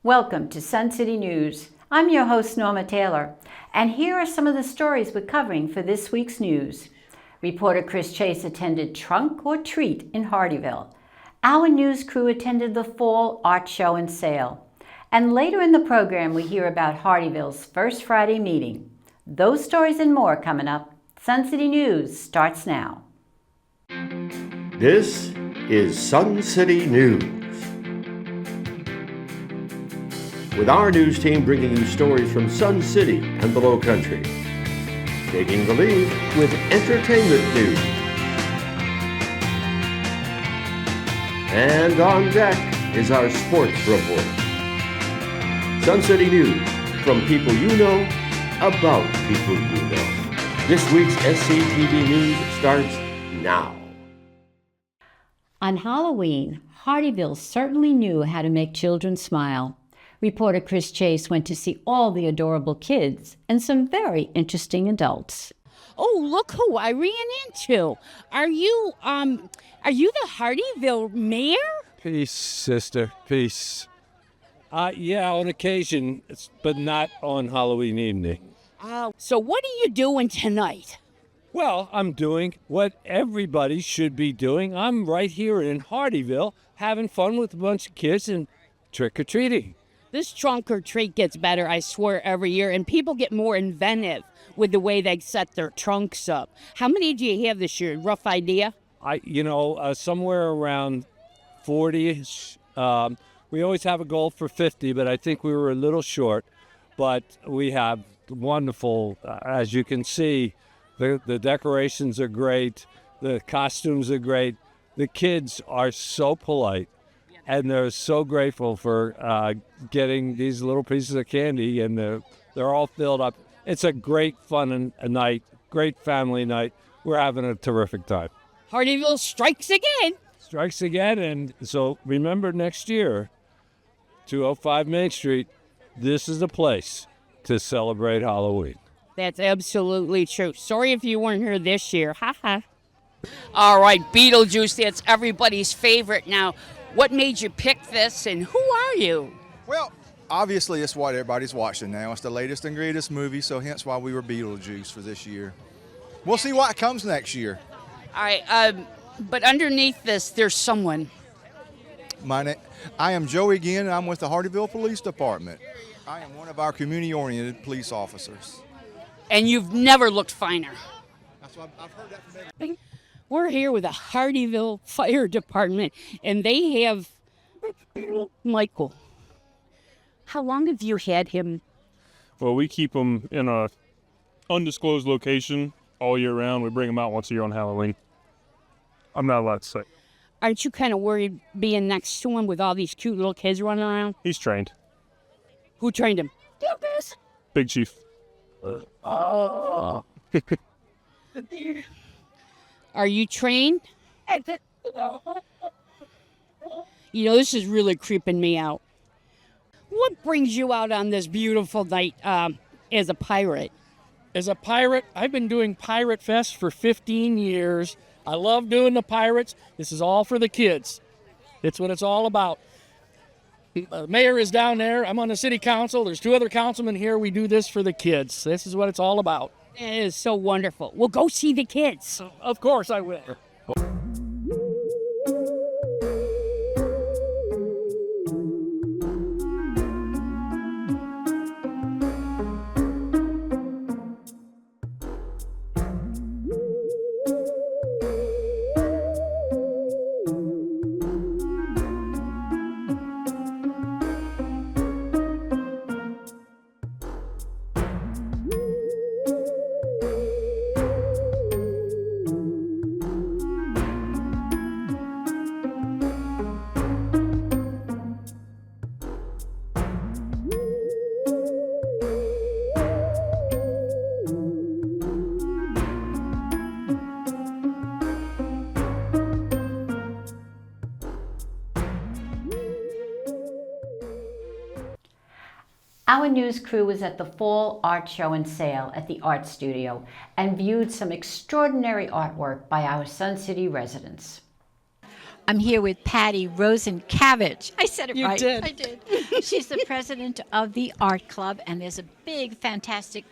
Welcome to Sun City News. I'm your host, Norma Taylor, and here are some of the stories we're covering for this week's news. Reporter Chris Chase attended Trunk or Treat in Hardeeville. Our news crew attended the Fall Art Show and Sale. And later in the program, we hear about Hardeeville's First Friday meeting. Those stories and more coming up. Sun City News starts now. This is Sun City News. With our news team bringing you stories from Sun City and the Low Country. Taking the lead with entertainment news. And on deck is our sports report. Sun City News, from people you know, about people you know. This week's SCTV News starts now. On Halloween, Hardeeville certainly knew how to make children smile. Reporter Chris Chase went to see all the adorable kids and some very interesting adults. Oh, look who I ran into. Are you the Hardeeville mayor? Peace, sister, peace. Yeah, on occasion, but not on Halloween evening. So what are you doing tonight? Well, I'm doing what everybody should be doing. I'm right here in Hardeeville having fun with a bunch of kids and trick-or-treating. This trunk or treat gets better, I swear, every year, and people get more inventive with the way they set their trunks up. How many do you have this year? Rough idea? Somewhere around 40-ish. We always have a goal for 50, but I think we were a little short. But we have wonderful, as you can see, the decorations are great, the costumes are great. The kids are so polite, and they're so grateful for getting these little pieces of candy, and they're all filled up. It's a great fun night, great family night. We're having a terrific time. Hardeeville strikes again. Strikes again, and so remember next year, 205 Main Street, this is the place to celebrate Halloween. That's absolutely true. Sorry if you weren't here this year. Ha ha. All right, Beetlejuice, that's everybody's favorite now. What made you pick this, and who are you? Well, obviously it's what everybody's watching now. It's the latest and greatest movie, so hence why we were Beetlejuice for this year. We'll see what comes next year. All right, but underneath this, there's someone. I am Joey again, and I'm with the Hardeeville Police Department. I am one of our community-oriented police officers. And you've never looked finer. That's what I've heard that from everybody. We're here with the Hardeeville Fire Department, and they have Michael. How long have you had him? Well, we keep him in a undisclosed location all year round. We bring him out once a year on Halloween. I'm not allowed to say. Aren't you kind of worried being next to him with all these cute little kids running around? He's trained. Who trained him? Big Chief. Are you trained? This is really creeping me out. What brings you out on this beautiful night as a pirate? As a pirate, I've been doing Pirate Fest for 15 years. I love doing the pirates. This is all for the kids. It's what it's all about. The mayor is down there. I'm on the city council. There's 2 other councilmen here. We do this for the kids. This is what it's all about. It is so wonderful. Well, go see the kids. Of course I will. Our news crew was at the Fall Art Show and Sale at the Art Studio and viewed some extraordinary artwork by our Sun City residents. I'm here with Patty Rosenkavich. I said it You right. did. I did. She's the president of the Art Club, and there's a big, fantastic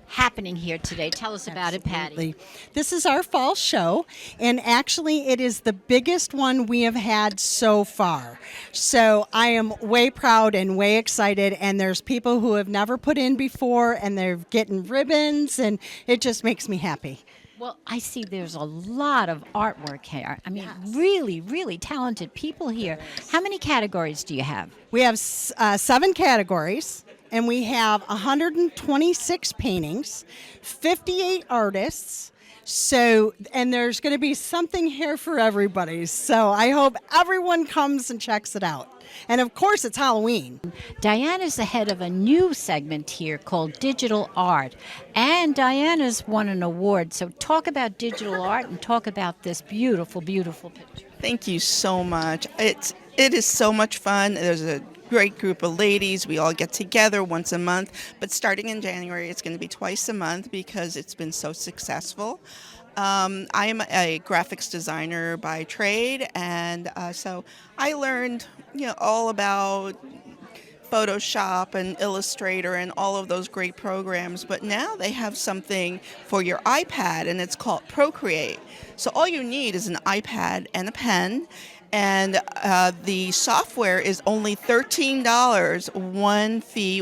happening here today. Tell us about it, Patty. Absolutely. This is our fall show, and actually it is the biggest one we have had so far. So I am way proud and way excited, and there's people who have never put in before, and they're getting ribbons, and it just makes me happy. Well, I see there's a lot of artwork here. I mean, really, really talented people here. How many categories do you have? We have 7 categories, and we have 126 paintings, 58 artists. So, and there's going to be something here for everybody. So I hope everyone comes and checks it out. And of course, it's Halloween. Diana's the head of a new segment here called Digital Art. And Diana's won an award. So talk about digital art and talk about this beautiful, beautiful picture. Thank you so much. It is so much fun. There's a great group of ladies. We all get together once a month. But starting in January, it's going to be twice a month because it's been so successful. I am a graphics designer by trade, and so I learned, all about Photoshop and Illustrator and all of those great programs. But now they have something for your iPad, and it's called Procreate. So all you need is an iPad and a pen. And the software is only $13,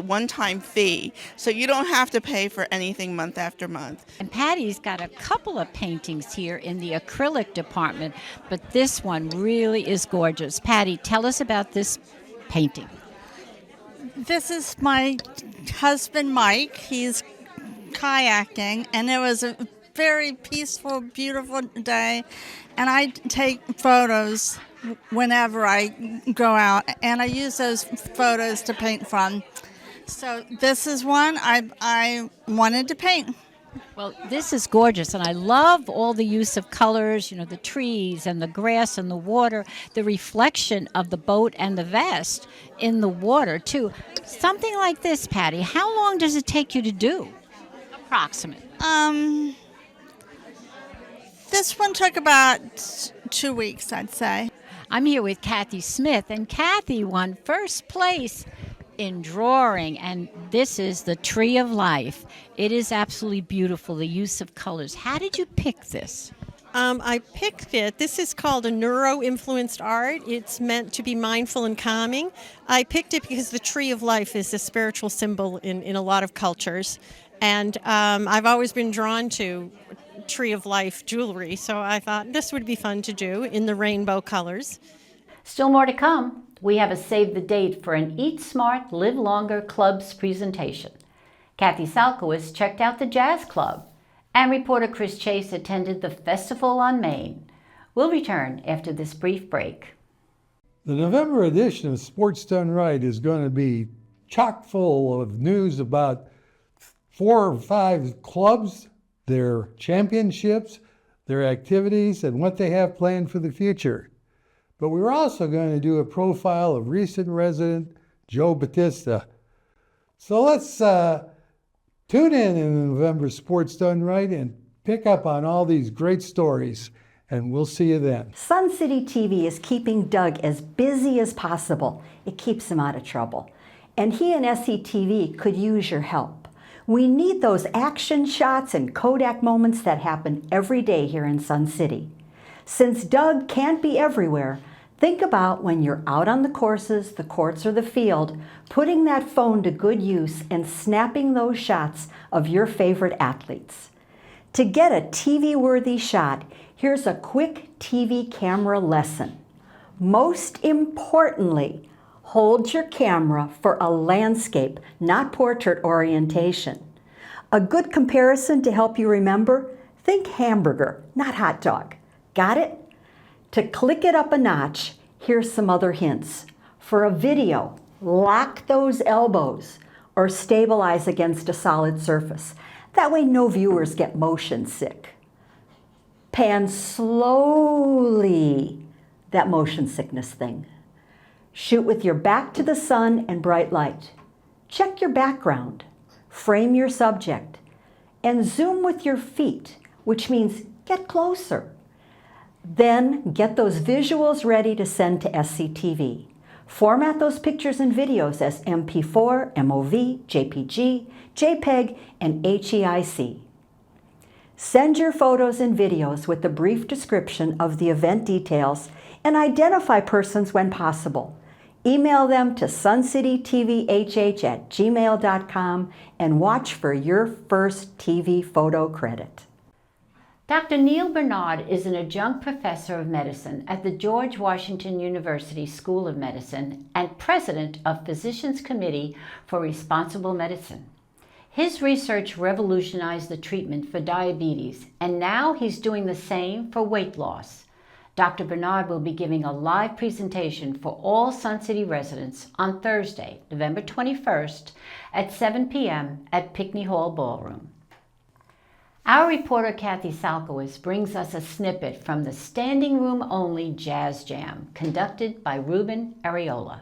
one-time fee. So you don't have to pay for anything month after month. And Patty's got a couple of paintings here in the acrylic department, but this one really is gorgeous. Patty, tell us about this painting. This is my husband, Mike. He's kayaking, and it was a very peaceful, beautiful day. And I take photos whenever I go out, and I use those photos to paint from. So this is one I wanted to paint. Well, this is gorgeous, and I love all the use of colors, the trees and the grass and the water, the reflection of the boat and the vest in the water, too. Something like this, Patty, how long does it take you to do, approximately? This one took about 2 weeks, I'd say. I'm here with Kathy Smith, and Kathy won first place in drawing, and this is the Tree of Life. It is absolutely beautiful, the use of colors. How did you pick this? I picked it. This is called a neuro-influenced art. It's meant to be mindful and calming. I picked it because the Tree of Life is a spiritual symbol in a lot of cultures, and I've always been drawn to Tree of Life jewelry, so I thought this would be fun to do in the rainbow colors. Still more to come. We have a save the date for an Eat Smart, Live Longer Club's presentation. Kathy Salkowitz checked out the Jazz Club, and reporter Chris Chase attended the Festival on Main. We'll return after this brief break. The November edition of Sports Done Right is going to be chock full of news about 4 or 5 clubs, their championships, their activities, and what they have planned for the future. But we're also going to do a profile of recent resident Joe Batista. So let's tune in the November Sports Done Right and pick up on all these great stories, and we'll see you then. Sun City TV is keeping Doug as busy as possible. It keeps him out of trouble. And he and SCTV could use your help. We need those action shots and Kodak moments that happen every day here in Sun City. Since Doug can't be everywhere, think about when you're out on the courses, the courts, or the field, putting that phone to good use and snapping those shots of your favorite athletes. To get a TV-worthy shot, here's a quick TV camera lesson. Most importantly, hold your camera for a landscape, not portrait orientation. A good comparison to help you remember, think hamburger, not hot dog. Got it? To click it up a notch, here's some other hints. For a video, lock those elbows or stabilize against a solid surface. That way no viewers get motion sick. Pan slowly, that motion sickness thing. Shoot with your back to the sun and bright light. Check your background. Frame your subject. And zoom with your feet, which means get closer. Then get those visuals ready to send to SCTV. Format those pictures and videos as MP4, MOV, JPG, JPEG, and HEIC. Send your photos and videos with a brief description of the event details and identify persons when possible. Email them to suncitytvhh@gmail.com and watch for your first TV photo credit. Dr. Neil Bernard is an adjunct professor of medicine at the George Washington University School of Medicine and president of Physicians Committee for Responsible Medicine. His research revolutionized the treatment for diabetes, and now he's doing the same for weight loss. Dr. Bernard will be giving a live presentation for all Sun City residents on Thursday, November 21st at 7 p.m. at Pickney Hall Ballroom. Our reporter Kathy Salkowitz brings us a snippet from the standing room only Jazz Jam conducted by Ruben Areola.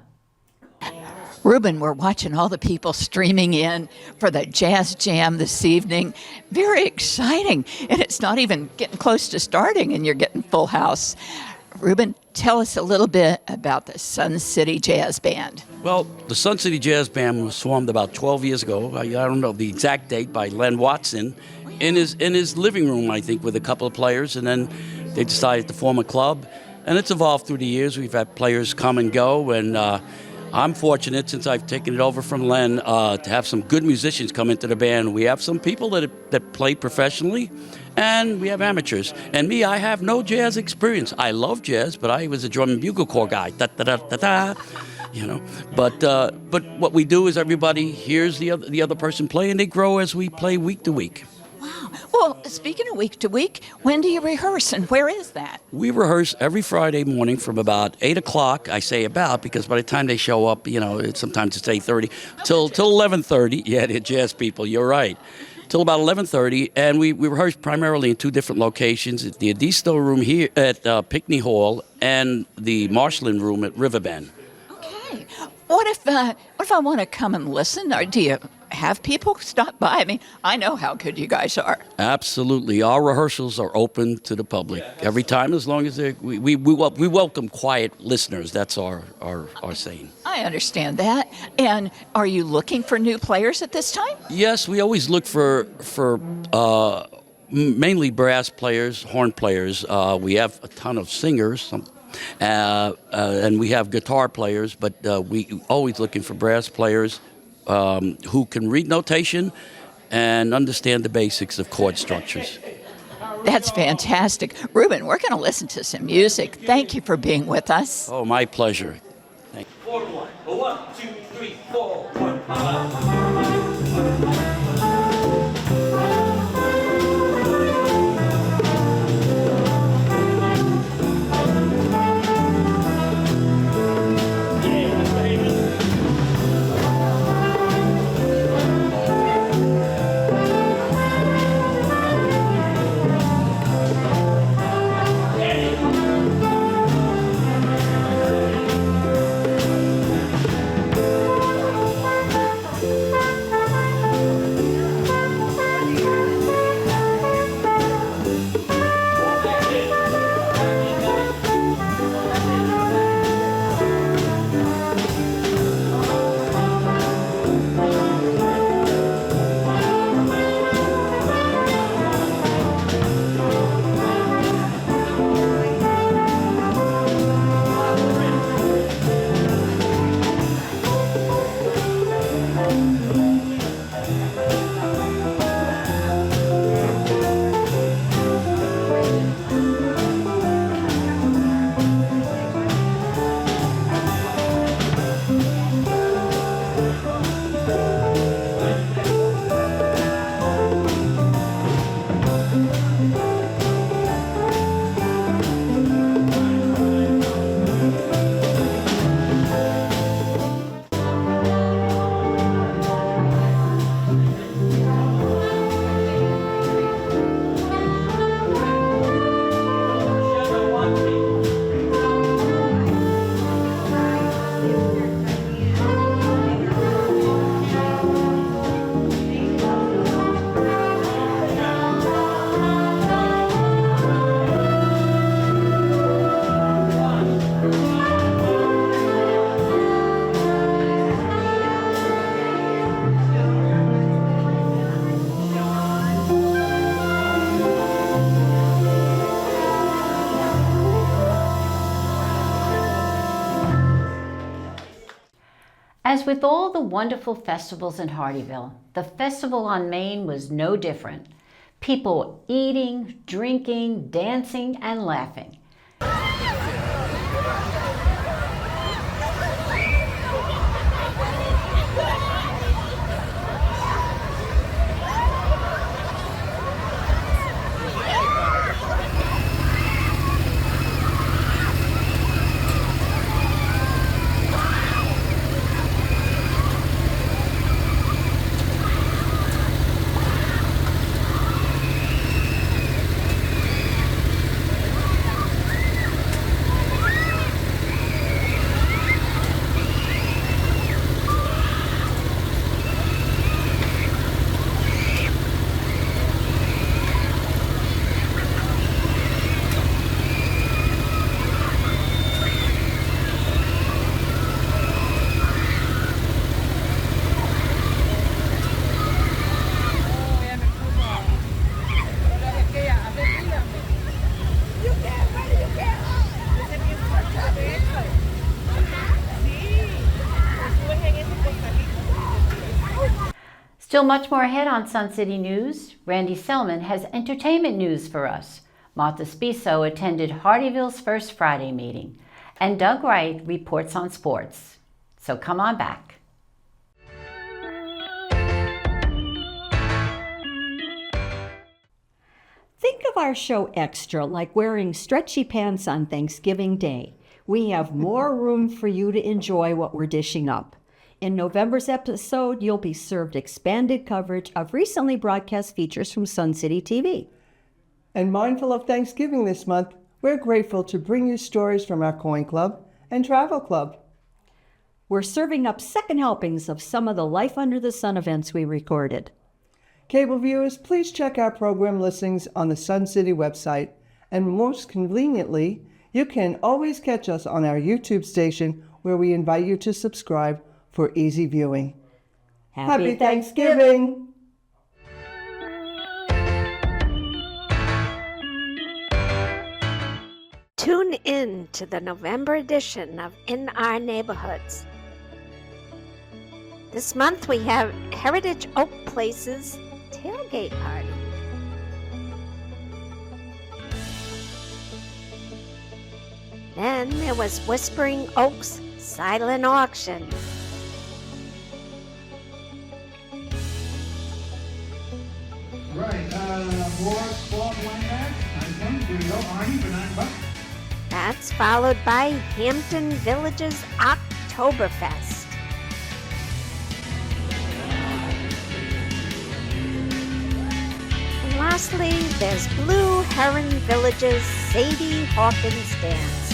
Ruben, we're watching all the people streaming in for the Jazz Jam this evening. Very exciting. And it's not even getting close to starting and you're getting full house. Ruben, tell us a little bit about the Sun City Jazz Band. Well, the Sun City Jazz Band was formed about 12 years ago. I don't know the exact date, by Len Watson in his living room, I think, with a couple of players. And then they decided to form a club. And it's evolved through the years. We've had players come and go. And I'm fortunate, since I've taken it over from Len, to have some good musicians come into the band. We have some people that play professionally, and we have amateurs. And me, I have no jazz experience. I love jazz, but I was a drum and bugle corps guy. Da-da-da-da-da. You know, but what we do is everybody hears the other person play, and they grow as we play week to week. Wow. Well, speaking of week to week, when do you rehearse and where is that? We rehearse every Friday morning from about 8 o'clock. I say about because by the time they show up, sometimes it's 8:30 till 11:30. Yeah, they're jazz people. You're right. Till about 11:30, and we rehearse primarily in two different locations: at the Edisto Room here at Pickney Hall and the Marshland Room at Riverbend. Okay. What if I want to come and listen? Or do you have people stop by? I mean, I know how good you guys are. Absolutely. Our rehearsals are open to the public every time, as long as we welcome quiet listeners. That's our saying. I understand that. And are you looking for new players at this time? Yes, we always look for mainly brass players, horn players. We have a ton of singers, and we have guitar players, but we always looking for brass players who can read notation and understand the basics of chord structures. That's fantastic. Ruben, we're going to listen to some music. Thank you for being with us. Oh, my pleasure. Thank you. 4-1. 1, 2, 3, 4, 1. As with all the wonderful festivals in Hardeeville, the festival on Main was no different. People eating, drinking, dancing, and laughing. Still much more ahead on Sun City News. Randy Selman has entertainment news for us. Martha Spiso attended Hardeeville's First Friday meeting. And Doug Wright reports on sports. So come on back. Think of our show extra like wearing stretchy pants on Thanksgiving Day. We have more room for you to enjoy what we're dishing up. In November's episode, you'll be served expanded coverage of recently broadcast features from Sun City TV. And mindful of Thanksgiving this month, we're grateful to bring you stories from our Coin Club and Travel Club. We're serving up second helpings of some of the Life Under the Sun events we recorded. Cable viewers, please check our program listings on the Sun City website, and most conveniently, you can always catch us on our YouTube station, where we invite you to subscribe for easy viewing. Happy Thanksgiving! Tune in to the November edition of In Our Neighborhoods. This month we have Heritage Oak Place's tailgate party. Then there was Whispering Oak's silent auction. Right, Morris Club went back. Nice one. Here we go, Arnie for $9. That's followed by Hampton Village's Oktoberfest. And lastly, there's Blue Heron Village's Sadie Hawkins Dance.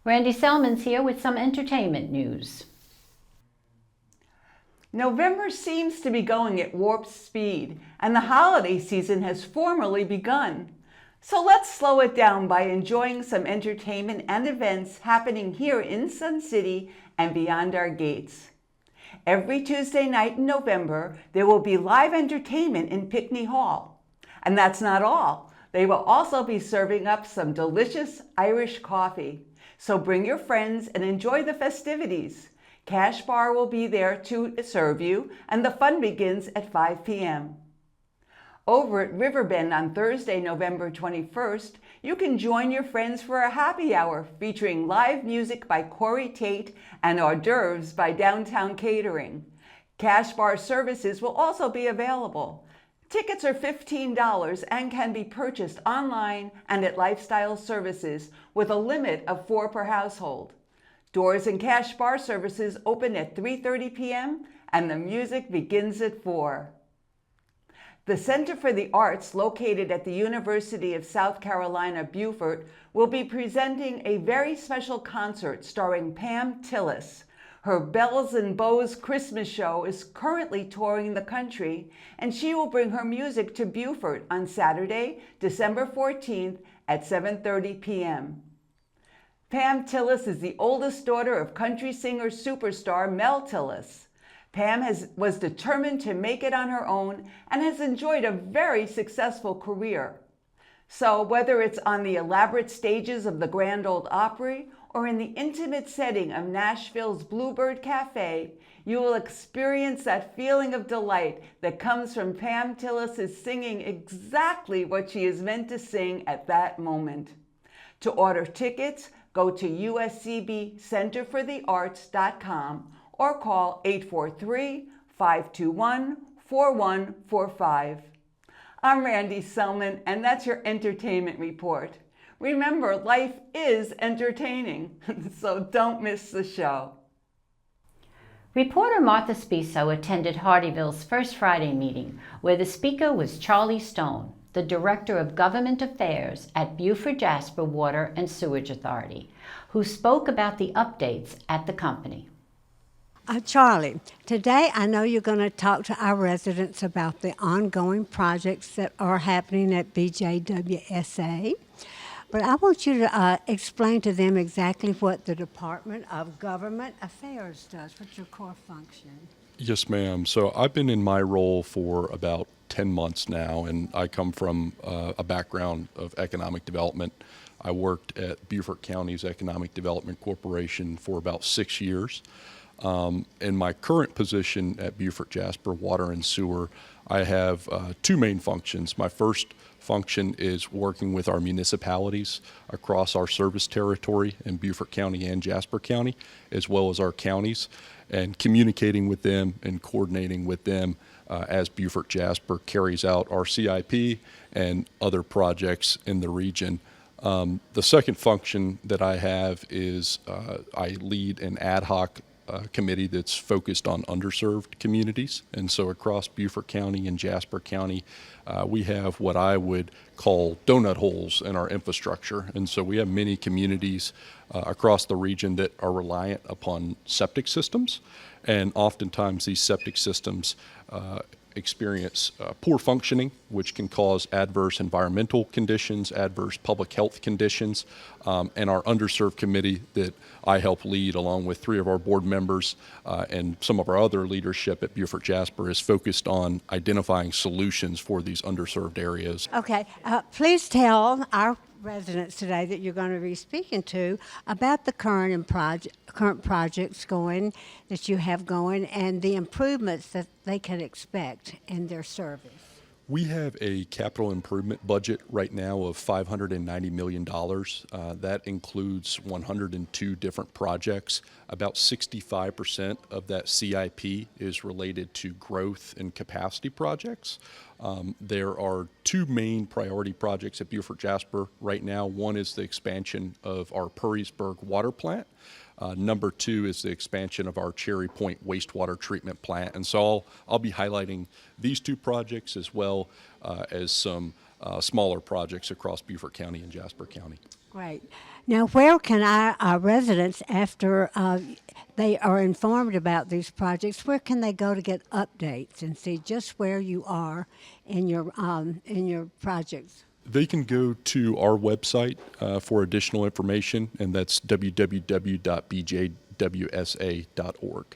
Randy Selman's here with some entertainment news. November seems to be going at warp speed, and the holiday season has formally begun. So let's slow it down by enjoying some entertainment and events happening here in Sun City and beyond our gates. Every Tuesday night in November, there will be live entertainment in Pickney Hall. And that's not all. They will also be serving up some delicious Irish coffee. So bring your friends and enjoy the festivities. Cash Bar will be there to serve you, and the fun begins at 5 p.m. Over at Riverbend on Thursday, November 21st, you can join your friends for a happy hour featuring live music by Corey Tate and hors d'oeuvres by Downtown Catering. Cash Bar services will also be available. Tickets are $15 and can be purchased online and at Lifestyle Services with a limit of 4 per household. Doors and Cash Bar services open at 3:30 p.m. and the music begins at 4. The Center for the Arts, located at the University of South Carolina, Beaufort, will be presenting a very special concert starring Pam Tillis. Her Bells and Bows Christmas show is currently touring the country, and she will bring her music to Beaufort on Saturday, December 14th at 7:30 p.m. Pam Tillis is the oldest daughter of country singer superstar Mel Tillis. Pam was determined to make it on her own and has enjoyed a very successful career. So whether it's on the elaborate stages of the Grand Ole Opry or in the intimate setting of Nashville's Bluebird Cafe, you will experience that feeling of delight that comes from Pam Tillis' singing exactly what she is meant to sing at that moment. To order tickets, go to uscbcenterforthearts.com or call 843-521-4145. I'm Randy Selman, and that's your entertainment report. Remember, life is entertaining, so don't miss the show. Reporter Martha Spiso attended Hardeeville's First Friday meeting, where the speaker was Charlie Stone, the Director of Government Affairs at Beaufort Jasper Water and Sewage Authority, who spoke about the updates at the company. Charlie, today I know you're going to talk to our residents about the ongoing projects that are happening at BJW&SA, but I want you to explain to them exactly what the Department of Government Affairs does. What's your core function? Yes, ma'am. So I've been in my role for about 10 months now, and I come from a background of economic development. I worked at Beaufort County's Economic Development Corporation for about 6 years. In my current position at Beaufort Jasper Water and Sewer, I have two main functions. My first function is working with our municipalities across our service territory in Beaufort County and Jasper County, as well as our counties, and communicating with them and coordinating with them as Beaufort Jasper carries out our CIP and other projects in the region. The second function that I have is I lead an ad hoc committee that's focused on underserved communities. And so across Beaufort County and Jasper County, we have what I would call donut holes in our infrastructure. And so we have many communities across the region that are reliant upon septic systems. And oftentimes these septic systems experience poor functioning, which can cause adverse environmental conditions, adverse public health conditions, and our underserved committee that I help lead along with 3 of our board members and some of our other leadership at Beaufort Jasper is focused on identifying solutions for these underserved areas. Okay, please tell our residents today that you're going to be speaking to about the current projects that you have going and the improvements that they can expect in their service. We have a capital improvement budget right now of $590 million. That includes 102 different projects. About 65% of that CIP is related to growth and capacity projects. There are 2 main priority projects at Beaufort Jasper right now. One is the expansion of our Purriesburg water plant. Number 2 is the expansion of our Cherry Point wastewater treatment plant. And so I'll be highlighting these 2 projects as well as some smaller projects across Beaufort County and Jasper County. Great. Now, where can our residents, after they are informed about these projects, where can they go to get updates and see just where you are in your projects? They can go to our website for additional information, and that's www.bjwsa.org.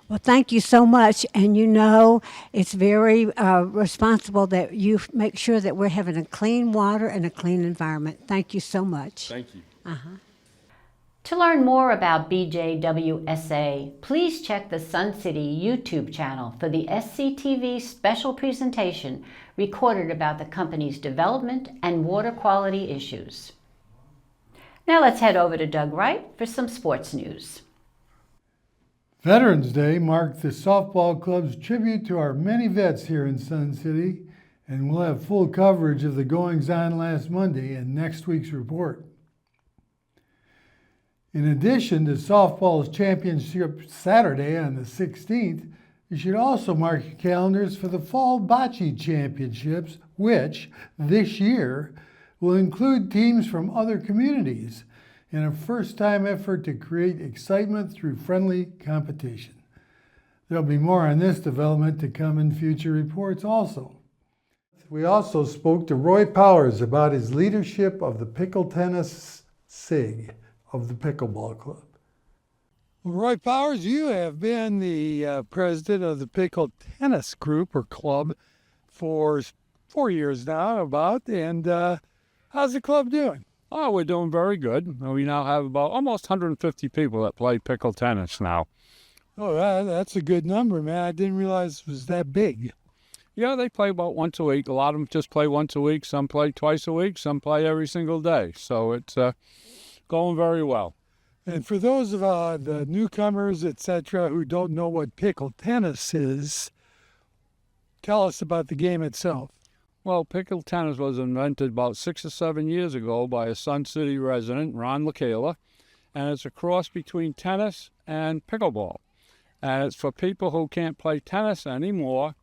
Well, thank you so much, and you know it's very responsible that you make sure that we're having a clean water and a clean environment. Thank you so much. Thank you. To learn more about BJW&SA, please check the Sun City YouTube channel for the SCTV special presentation recorded about the company's development and water quality issues. Now let's head over to Doug Wright for some sports news. Veterans Day marked the softball club's tribute to our many vets here in Sun City, and we'll have full coverage of the goings-on last Monday in next week's report. In addition to softball's championship Saturday on the 16th, you should also mark your calendars for the Fall Bocce Championships, which, this year, will include teams from other communities in a first-time effort to create excitement through friendly competition. There'll be more on this development to come in future reports also. We also spoke to Roy Powers about his leadership of the pickle tennis SIG of the Pickleball Club. Roy Powers, you have been the president of the Pickle Tennis Group or Club for 4 years now, and how's the club doing? Oh, we're doing very good. We now have about almost 150 people that play pickle tennis now. Oh, that's a good number, man. I didn't realize it was that big. Yeah, they play about once a week. A lot of them just play once a week. Some play twice a week. Some play every single day. So it's going very well. And for those of the newcomers, etc., who don't know what pickle tennis is, tell us about the game itself. Well, pickle tennis was invented about 6 or 7 years ago by a Sun City resident, Ron LaCayla, and it's a cross between tennis and pickleball. And it's for people who can't play tennis anymore.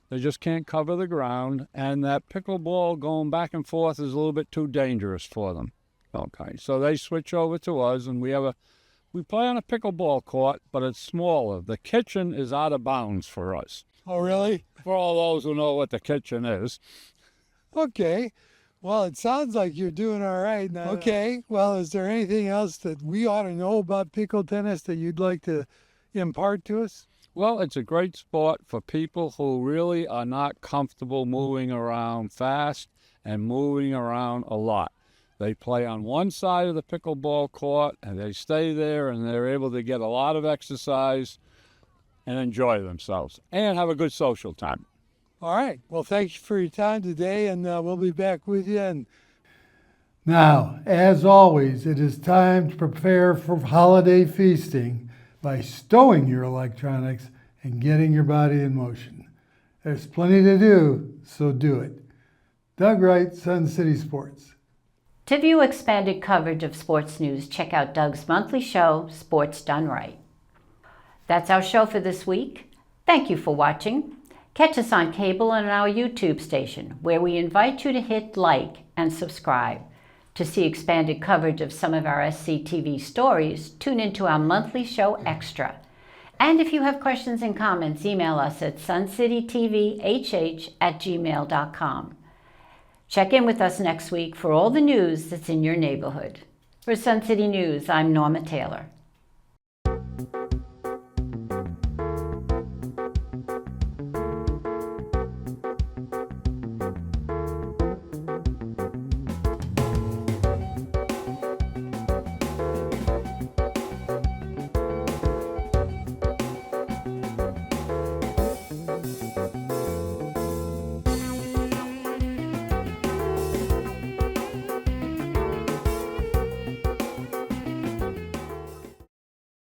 They just can't cover the ground, and that pickleball going back and forth is a little bit too dangerous for them. Okay, so they switch over to us, and we play on a pickleball court, but it's smaller. The kitchen is out of bounds for us. Oh, really? For all those who know what the kitchen is. Okay. Well, it sounds like you're doing all right now. Okay. Well, is there anything else that we ought to know about pickle tennis that you'd like to impart to us? Well, it's a great sport for people who really are not comfortable moving around fast and moving around a lot. They play on one side of the pickleball court, and they stay there, and they're able to get a lot of exercise and enjoy themselves and have a good social time. All right. Well, thank you for your time today, and we'll be back with you. And now, as always, it is time to prepare for holiday feasting by stowing your electronics and getting your body in motion. There's plenty to do, so do it. Doug Wright, Sun City Sports. To view expanded coverage of sports news, check out Doug's monthly show, Sports Done Right. That's our show for this week. Thank you for watching. Catch us on cable and our YouTube station, where we invite you to hit like and subscribe. To see expanded coverage of some of our SCTV stories, tune into our monthly show Extra. And if you have questions and comments, email us at suncitytvhh@gmail.com. Check in with us next week for all the news that's in your neighborhood. For Sun City News, I'm Norma Taylor.